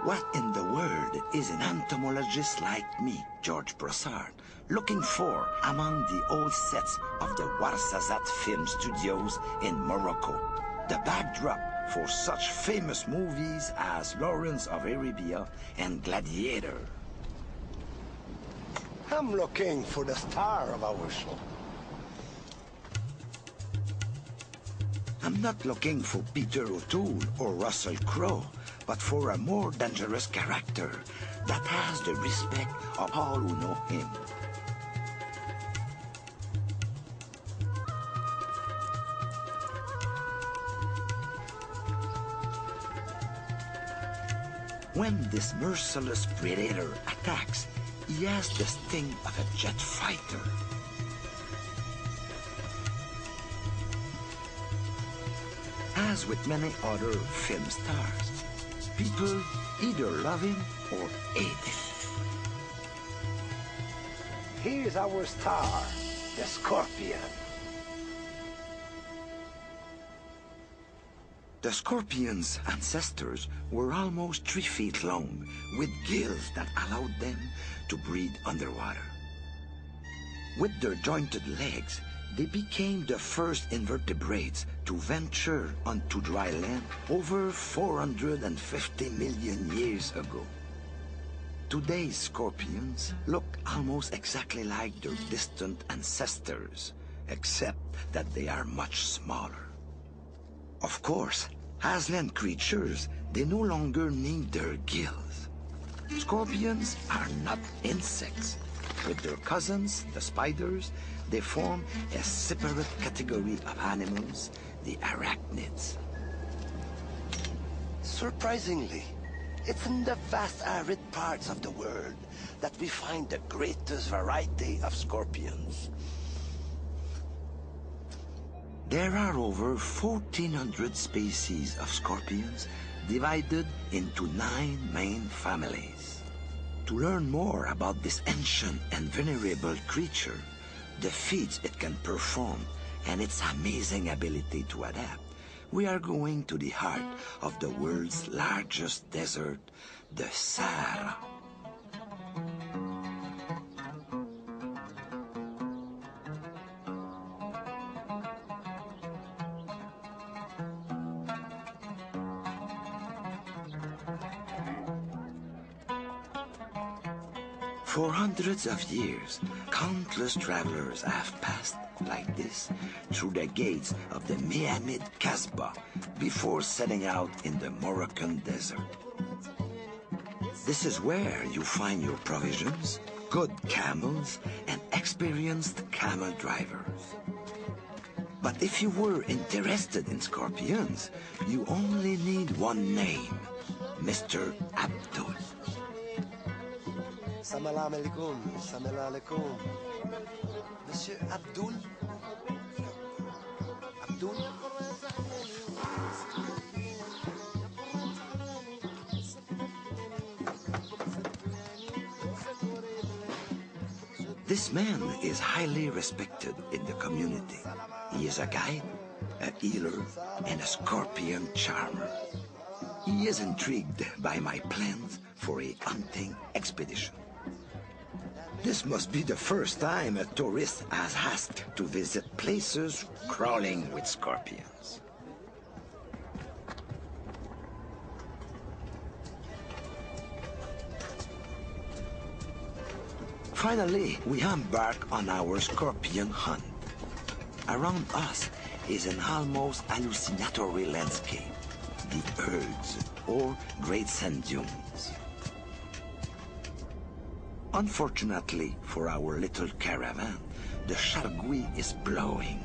What in the world is an entomologist like me, George Broussard, looking for among the old sets of the Ouarzazate Film Studios in Morocco, the backdrop for such famous movies as Lawrence of Arabia and Gladiator? I'm looking for the star of our show. I'm not looking for Peter O'Toole or Russell Crowe, but for a more dangerous character that has the respect of all who know him. When this merciless predator attacks, he has the sting of a jet fighter. As with many other film stars, people either love him or hate him. Here's our star, the Scorpion. The Scorpion's ancestors were almost 3 feet long, with gills that allowed them to breathe underwater. With their jointed legs, they became the first invertebrates to venture onto dry land over 450 million years ago. Today's scorpions look almost exactly like their distant ancestors, except that they are much smaller. Of course, as land creatures, they no longer need their gills. Scorpions are not insects. With their cousins, the spiders, they form a separate category of animals, the arachnids. Surprisingly, it's in the vast arid parts of the world that we find the greatest variety of scorpions. There are over 1,400 species of scorpions divided into 9 main families. To learn more about this ancient and venerable creature, the feats it can perform, and its amazing ability to adapt, we are going to the heart of the world's largest desert, the Sahara. For hundreds of years, countless travelers have passed like this through the gates of the Mehamid Kasbah before setting out in the Moroccan desert. This is where you find your provisions, good camels, and experienced camel drivers. But if you were interested in scorpions, you only need one name, Mr. Abdul. Salam alaikum, salam alaikum. Monsieur Abdul? Abdul? This man is highly respected in the community. He is a guide, a healer, and a scorpion charmer. He is intrigued by my plans for a hunting expedition. This must be the first time a tourist has asked to visit places crawling with scorpions. Finally, we embark on our scorpion hunt. Around us is an almost hallucinatory landscape, the Ergs, or Great Sand Dunes. Unfortunately for our little caravan, the Chargui is blowing.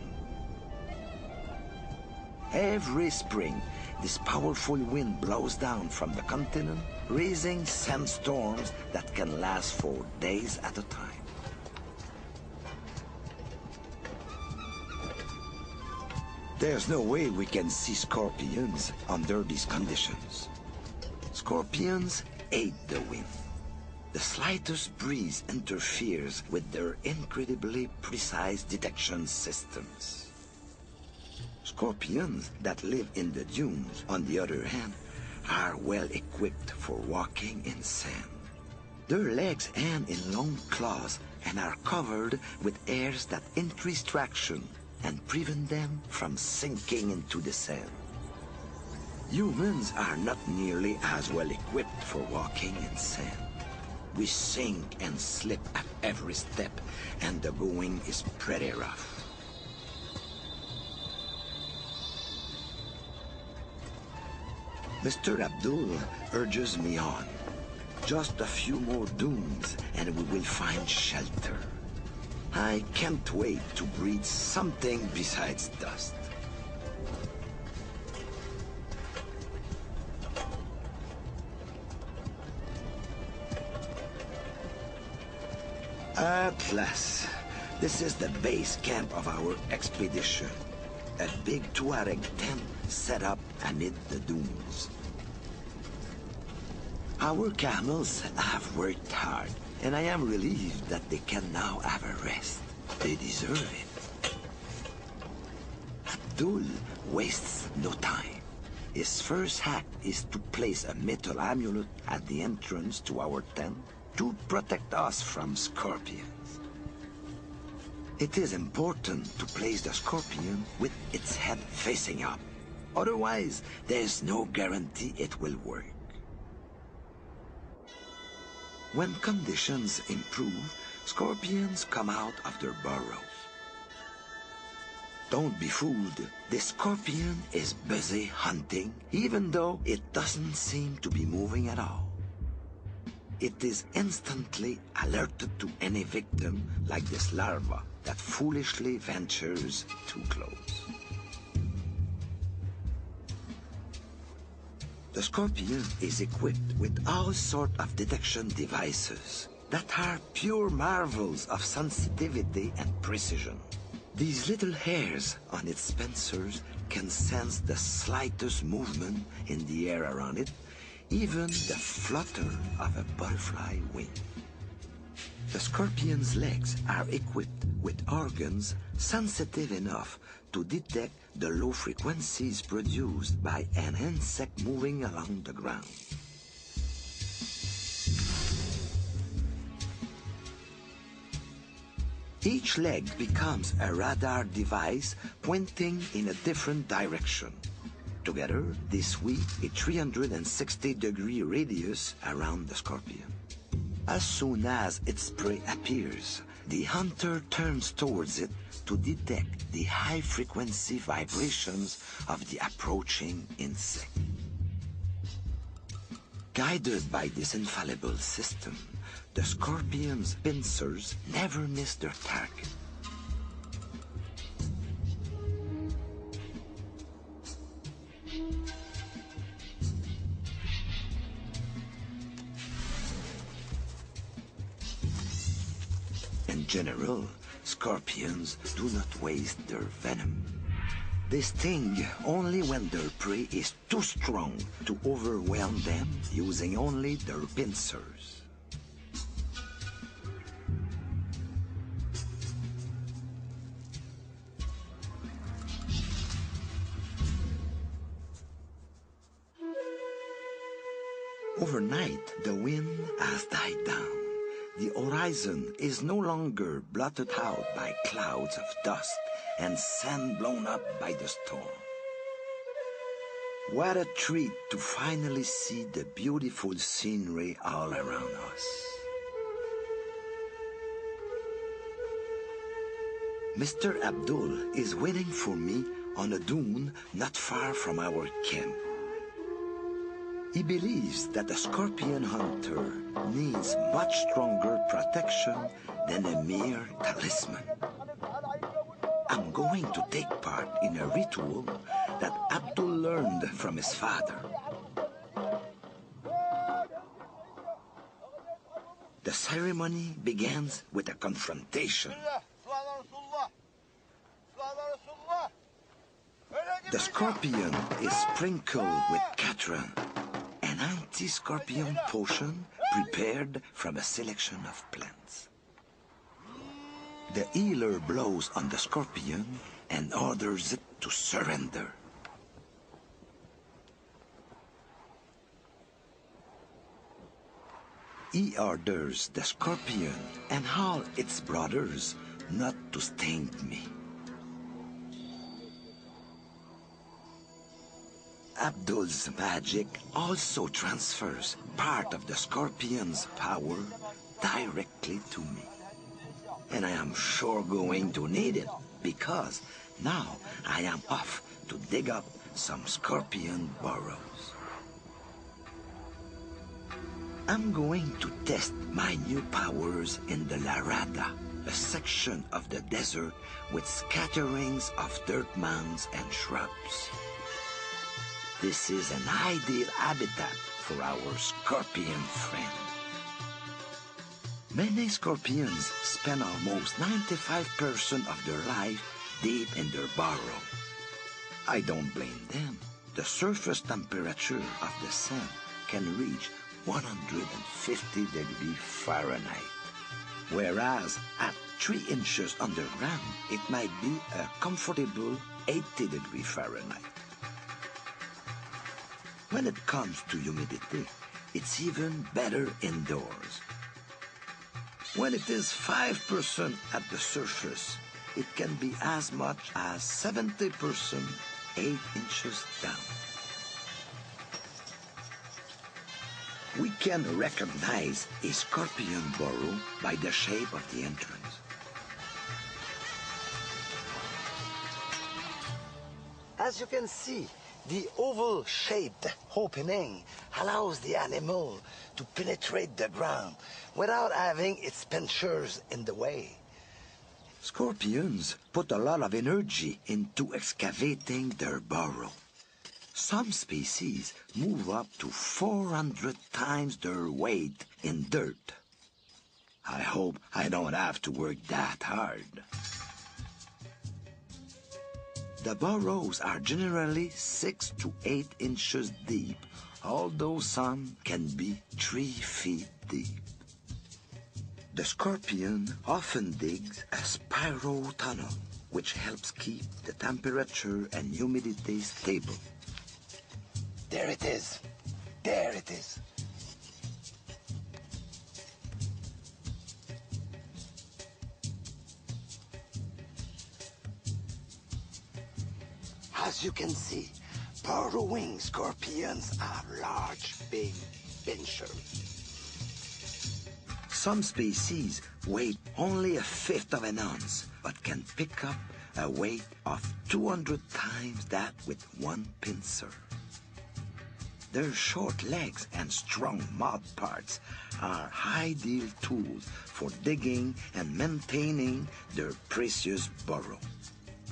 Every spring, this powerful wind blows down from the continent, raising sandstorms that can last for days at a time. There's no way we can see scorpions under these conditions. Scorpions hate the wind. The slightest breeze interferes with their incredibly precise detection systems. Scorpions that live in the dunes, on the other hand, are well equipped for walking in sand. Their legs end in long claws and are covered with hairs that increase traction and prevent them from sinking into the sand. Humans are not nearly as well equipped for walking in sand. We sink and slip at every step, and the going is pretty rough. Mr. Abdul urges me on. Just a few more dunes and we will find shelter. I can't wait to breathe something besides dust. At last, this is the base camp of our expedition. A big Tuareg tent set up amid the dunes. Our camels have worked hard, and I am relieved that they can now have a rest. They deserve it. Abdul wastes no time. His first act is to place a metal amulet at the entrance to our tent to protect us from scorpions. It is important to place the scorpion with its head facing up. Otherwise, there's no guarantee it will work. When conditions improve, scorpions come out of their burrows. Don't be fooled. The scorpion is busy hunting, even though it doesn't seem to be moving at all. It is instantly alerted to any victim like this larva that foolishly ventures too close. The scorpion is equipped with all sorts of detection devices that are pure marvels of sensitivity and precision. These little hairs on its pincers can sense the slightest movement in the air around it, even the flutter of a butterfly wing. The scorpion's legs are equipped with organs sensitive enough to detect the low frequencies produced by an insect moving along the ground. Each leg becomes a radar device pointing in a different direction. Together, they sweep a 360-degree radius around the scorpion. As soon as its prey appears, the hunter turns towards it to detect the high-frequency vibrations of the approaching insect. Guided by this infallible system, the scorpion's pincers never miss their target. In general, scorpions do not waste their venom. They sting only when their prey is too strong to overwhelm them using only their pincers. Overnight, the wind has died down. The horizon is no longer blotted out by clouds of dust and sand blown up by the storm. What a treat to finally see the beautiful scenery all around us. Mr. Abdul is waiting for me on a dune not far from our camp. He believes that a scorpion hunter needs much stronger protection than a mere talisman. I'm going to take part in a ritual that Abdul learned from his father. The ceremony begins with a confrontation. The scorpion is sprinkled with katran, an anti-scorpion potion prepared from a selection of plants. The healer blows on the scorpion and orders it to surrender. He orders the scorpion and all its brothers not to sting me. Abdul's magic also transfers part of the scorpion's power directly to me. And I am sure going to need it, because now I am off to dig up some scorpion burrows. I'm going to test my new powers in the Larada, a section of the desert with scatterings of dirt mounds and shrubs. This is an ideal habitat for our scorpion friend. Many scorpions spend almost 95% of their life deep in their burrow. I don't blame them. The surface temperature of the sand can reach 150 degrees Fahrenheit, whereas at 3 inches underground, it might be a comfortable 80 degrees Fahrenheit. When it comes to humidity, it's even better indoors. When it is 5% at the surface, it can be as much as 70%, 8 inches down. We can recognize a scorpion burrow by the shape of the entrance. As you can see, the oval-shaped opening allows the animal to penetrate the ground without having its pincers in the way. Scorpions put a lot of energy into excavating their burrow. Some species move up to 400 times their weight in dirt. I hope I don't have to work that hard. The burrows are generally 6 to 8 inches deep, although some can be 3 feet deep. The scorpion often digs a spiral tunnel, which helps keep the temperature and humidity stable. There it is. There it is. As you can see, burrowing scorpions have large, big pincers. Some species weigh only a fifth of an ounce, but can pick up a weight of 200 times that with one pincer. Their short legs and strong mouth parts are ideal tools for digging and maintaining their precious burrow.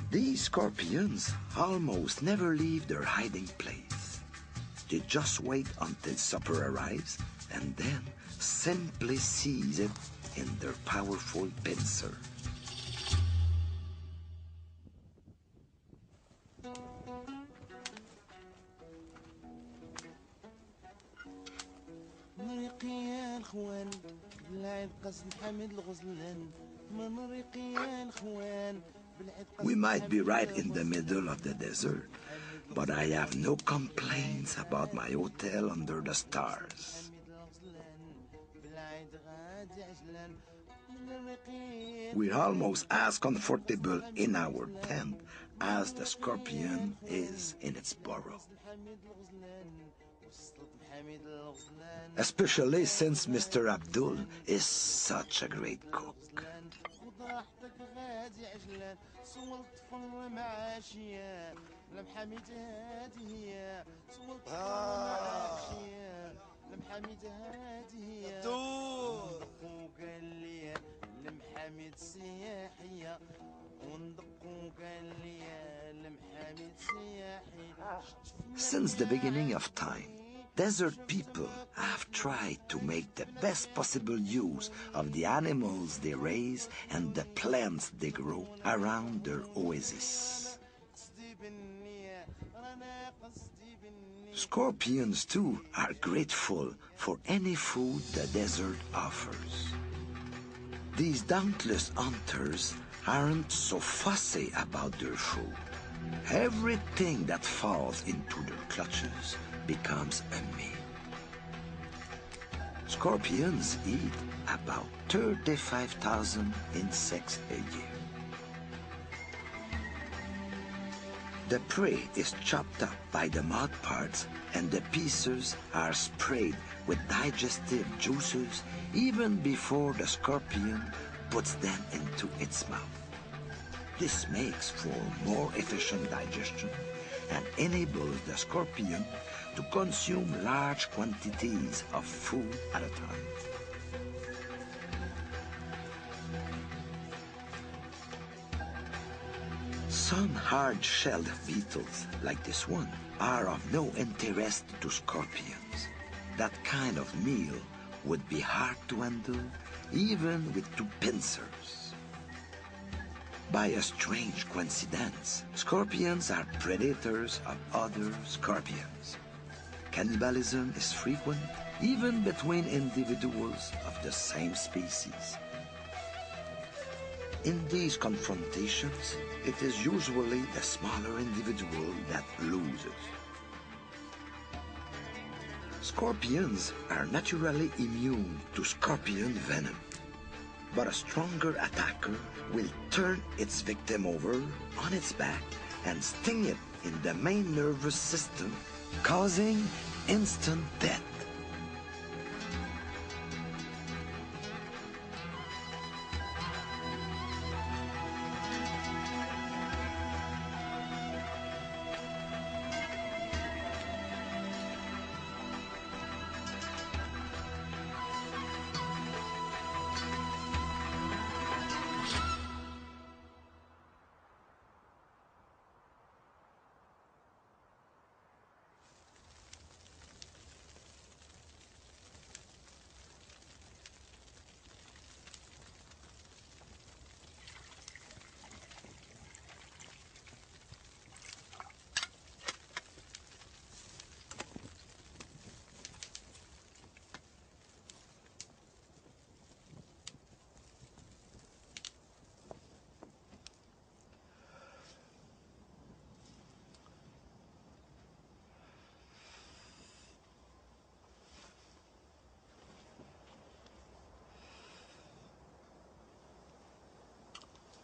These scorpions almost never leave their hiding place. They just wait until supper arrives and then simply seize it in their powerful pincer. We might be right in the middle of the desert, but I have no complaints about my hotel under the stars. We're almost as comfortable in our tent as the scorpion is in its burrow. Especially since Mr. Abdul is such a great cook. Since the beginning of time, desert people have tried to make the best possible use of the animals they raise and the plants they grow around their oasis. Scorpions, too, are grateful for any food the desert offers. These dauntless hunters aren't so fussy about their food. Everything that falls into their clutches becomes a meal. Scorpions eat about 35,000 insects a year. The prey is chopped up by the mouth parts and the pieces are sprayed with digestive juices even before the scorpion puts them into its mouth. This makes for more efficient digestion and enables the scorpion to consume large quantities of food at a time. Some hard-shelled beetles, like this one, are of no interest to scorpions. That kind of meal would be hard to handle, even with 2 pincers. By a strange coincidence, scorpions are predators of other scorpions. Cannibalism is frequent, even between individuals of the same species. In these confrontations, it is usually the smaller individual that loses. Scorpions are naturally immune to scorpion venom, but a stronger attacker will turn its victim over on its back and sting it in the main nervous system, causing instant death.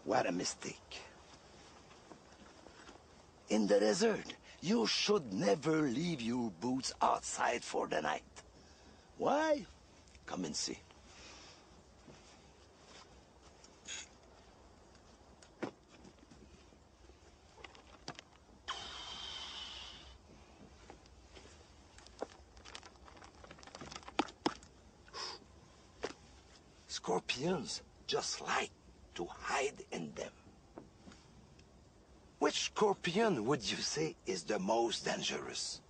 What a mistake. In the desert, you should never leave your boots outside for the night. Why? Come and see. Scorpions just like to hide in them. Which scorpion would you say is the most dangerous?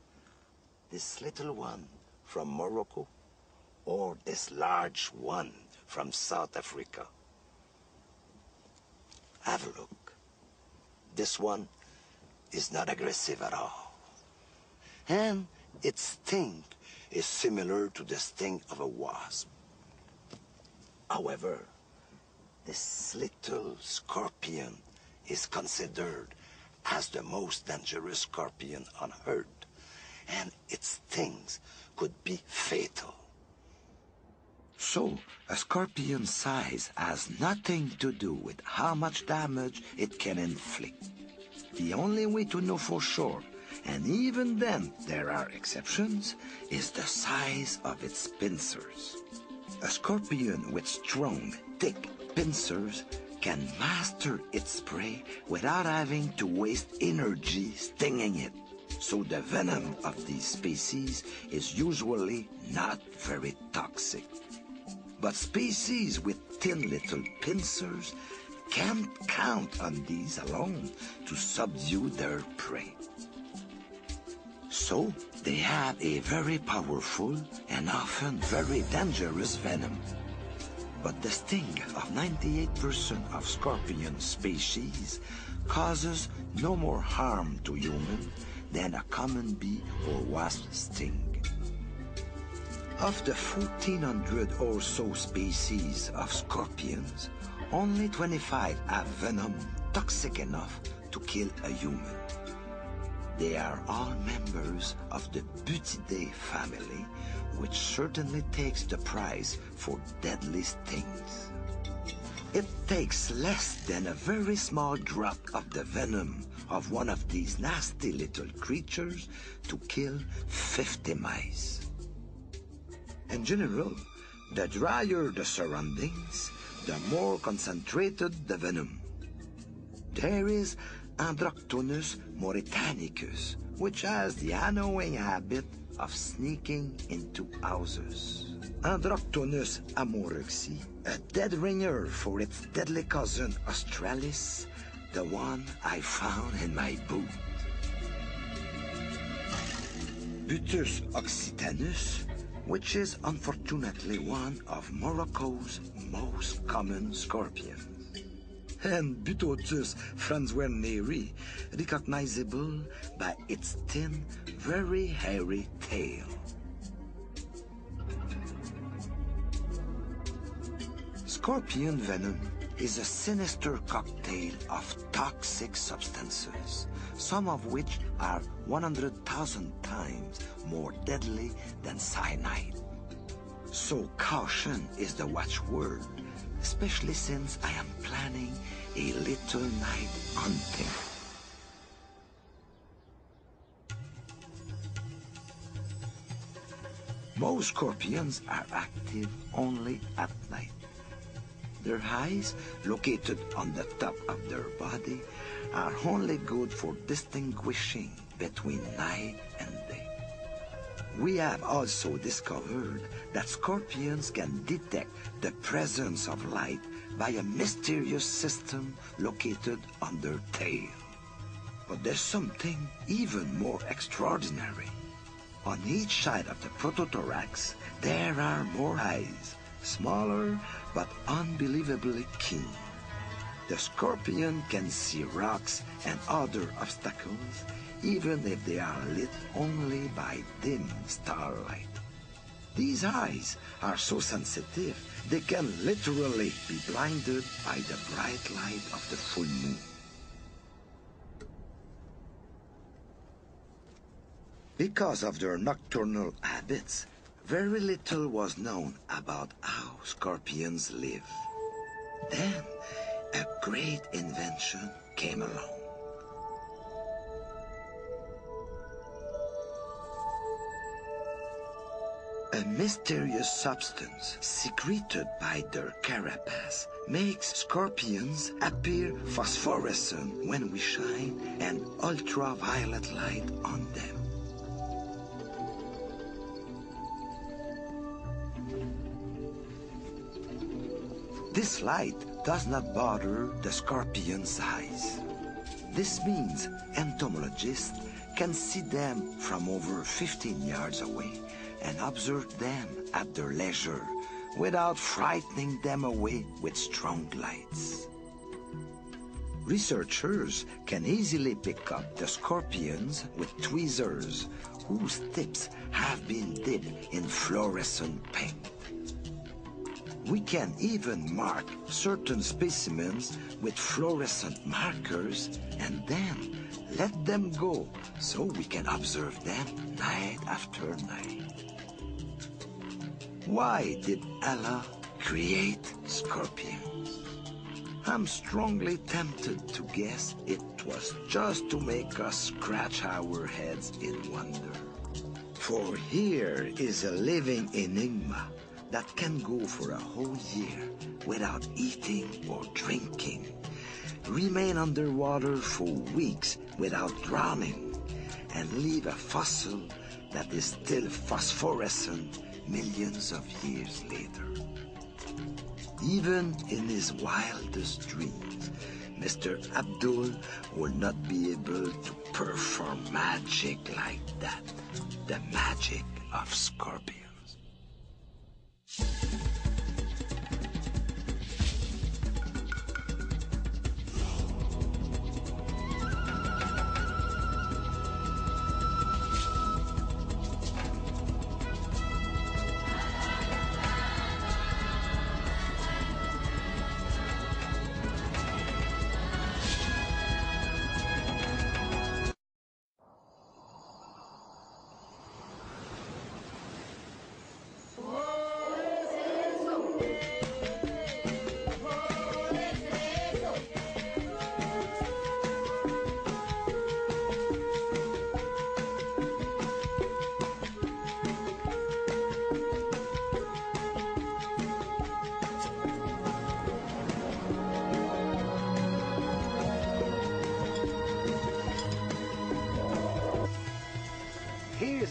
This little one from Morocco or this large one from South Africa? Have a look. This one is not aggressive at all. And its sting is similar to the sting of a wasp. However, this little scorpion is considered as the most dangerous scorpion on Earth, and its stings could be fatal. So, a scorpion's size has nothing to do with how much damage it can inflict. The only way to know for sure, and even then there are exceptions, is the size of its pincers. A scorpion with strong, thick pincers can master its prey without having to waste energy stinging it. So the venom of these species is usually not very toxic. But species with thin little pincers can't count on these alone to subdue their prey. So they have a very powerful and often very dangerous venom. But the sting of 98% of scorpion species causes no more harm to humans than a common bee or wasp sting. Of the 1,400 or so species of scorpions, only 25 have venom toxic enough to kill a human. They are all members of the Butidae family, which certainly takes the prize for deadly stings. It takes less than a very small drop of the venom of one of these nasty little creatures to kill 50 mice. In general, the drier the surroundings, the more concentrated the venom. There is Androctonus mauritanicus, which has the annoying habit of sneaking into houses. Androctonus amoroxi, a dead ringer for its deadly cousin Australis, the one I found in my boot. Butus occitanus, which is unfortunately one of Morocco's most common scorpions. And Butotus franzwerneri, recognizable by its thin, very hairy tail. Scorpion venom is a sinister cocktail of toxic substances, some of which are 100,000 times more deadly than cyanide. So caution is the watchword, especially since I am planning a little night hunting. Most scorpions are active only at night. Their eyes, located on the top of their body, are only good for distinguishing between night and day. We have also discovered that scorpions can detect the presence of light by a mysterious system located on their tail. But there's something even more extraordinary. On each side of the protothorax, there are more eyes, smaller but unbelievably keen. The scorpion can see rocks and other obstacles, even if they are lit only by dim starlight. These eyes are so sensitive, they can literally be blinded by the bright light of the full moon. Because of their nocturnal habits, very little was known about how scorpions live. Then, a great invention came along. A mysterious substance secreted by their carapace makes scorpions appear phosphorescent when we shine an ultraviolet light on them. This light does not bother the scorpion's eyes. This means entomologists can see them from over 15 yards away and observe them at their leisure without frightening them away with strong lights. Researchers can easily pick up the scorpions with tweezers whose tips have been dipped in fluorescent paint. We can even mark certain specimens with fluorescent markers and then let them go so we can observe them night after night. Why did Allah create scorpions? I'm strongly tempted to guess it was just to make us scratch our heads in wonder. For here is a living enigma that can go for a whole year without eating or drinking, remain underwater for weeks without drowning, and leave a fossil that is still phosphorescent millions of years later. Even in his wildest dreams, Mr. Abdul will not be able to perform magic like that, the magic of scorpions.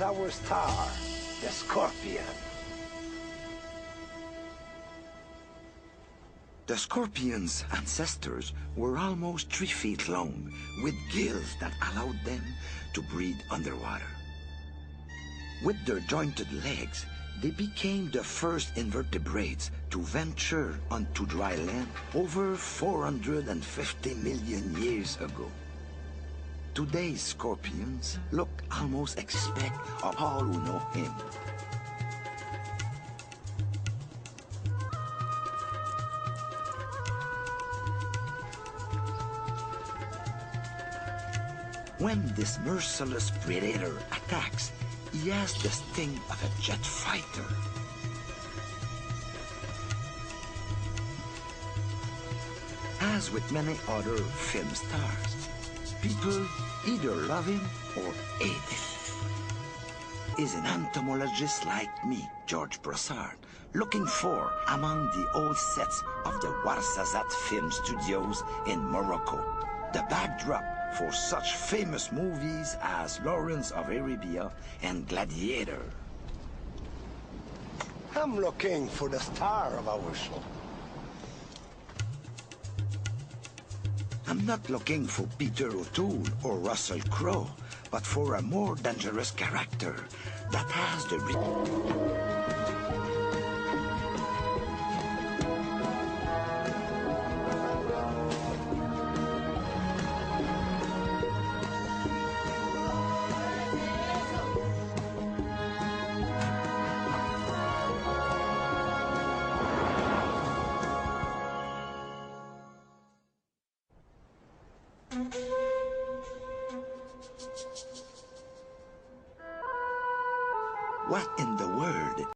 our star, the Scorpion. The scorpion's ancestors were almost 3 feet long, with gills that allowed them to breathe underwater. With their jointed legs, they became the first invertebrates to venture onto dry land over 450 million years ago. Today's scorpions look almost expect of all who know him. When this merciless predator attacks, he has the sting of a jet fighter. As with many other film stars, people either love him or hate him. Is an entomologist like me, George Broussard, looking for among the old sets of the Ouarzazate Film Studios in Morocco, the backdrop for such famous movies as Lawrence of Arabia and Gladiator. I'm looking for the star of our show. I'm not looking for Peter O'Toole or Russell Crowe, but for a more dangerous character that has the What in the world